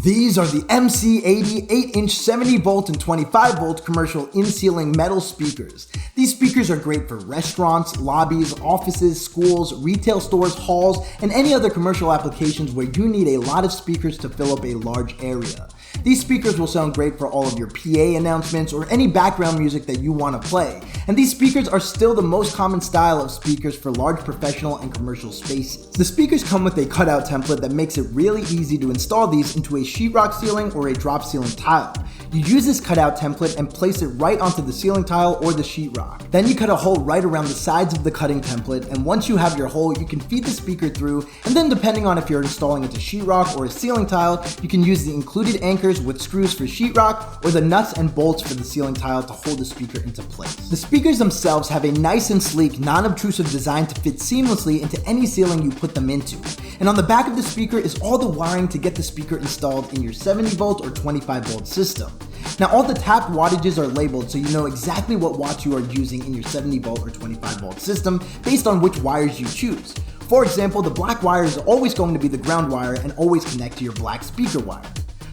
These are the MC80 8-inch 70-volt and 25-volt commercial in-ceiling metal speakers. These speakers are great for restaurants, lobbies, offices, schools, retail stores, halls, and any other commercial applications where you need a lot of speakers to fill up a large area. These speakers will sound great for all of your PA announcements or any background music that you want to play. And these speakers are still the most common style of speakers for large professional and commercial spaces. The speakers come with a cutout template that makes it really easy to install these into a sheetrock ceiling or a drop ceiling tile. You use this cutout template and place it right onto the ceiling tile or the sheetrock. Then you cut a hole right around the sides of the cutting template, and once you have your hole, you can feed the speaker through, and then depending on if you're installing it to sheetrock or a ceiling tile, you can use the included anchors with screws for sheetrock or the nuts and bolts for the ceiling tile to hold the speaker into place. The speakers themselves have a nice and sleek, non-obtrusive design to fit seamlessly into any ceiling you put them into. And on the back of the speaker is all the wiring to get the speaker installed in your 70-volt or 25-volt system. Now, all the tapped wattages are labeled so you know exactly what watts you are using in your 70-volt or 25-volt system based on which wires you choose. For example, the black wire is always going to be the ground wire and always connect to your black speaker wire.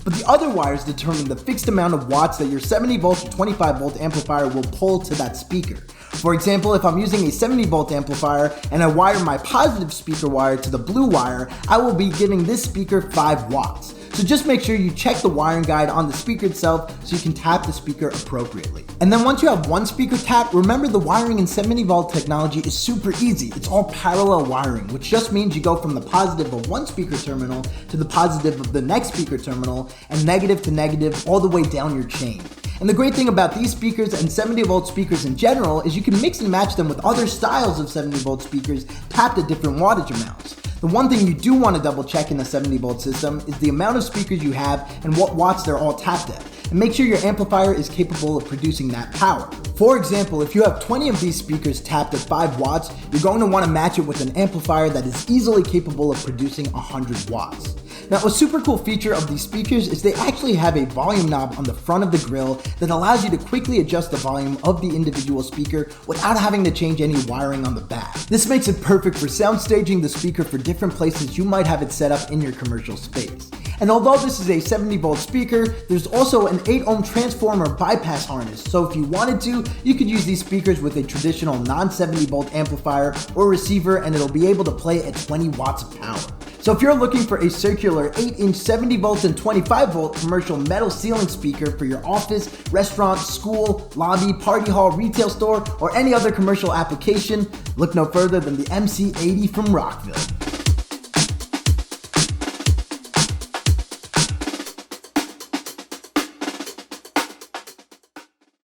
But the other wires determine the fixed amount of watts that your 70-volt or 25-volt amplifier will pull to that speaker. For example, if I'm using a 70-volt amplifier and I wire my positive speaker wire to the blue wire, I will be giving this speaker 5 watts. So just make sure you check the wiring guide on the speaker itself so you can tap the speaker appropriately. And then once you have one speaker tapped, remember the wiring in 70-volt technology is super easy. It's all parallel wiring, which just means you go from the positive of one speaker terminal to the positive of the next speaker terminal and negative to negative all the way down your chain. And the great thing about these speakers and 70-volt speakers in general is you can mix and match them with other styles of 70-volt speakers tapped at different wattage amounts. The one thing you do want to double check in a 70-volt system is the amount of speakers you have and what watts they're all tapped at, and make sure your amplifier is capable of producing that power. For example, if you have 20 of these speakers tapped at 5 watts, you're going to want to match it with an amplifier that is easily capable of producing 100 watts. Now, a super cool feature of these speakers is they actually have a volume knob on the front of the grille that allows you to quickly adjust the volume of the individual speaker without having to change any wiring on the back. This makes it perfect for sound staging the speaker for different places you might have it set up in your commercial space. And although this is a 70-volt speaker, there's also an 8-ohm transformer bypass harness, so if you wanted to, you could use these speakers with a traditional non-70-volt amplifier or receiver and it'll be able to play at 20 watts of power. So if you're looking for a circular 8-inch 70-volt and 25-volt commercial metal ceiling speaker for your office, restaurant, school, lobby, party hall, retail store, or any other commercial application, look no further than the MC80 from Rockville.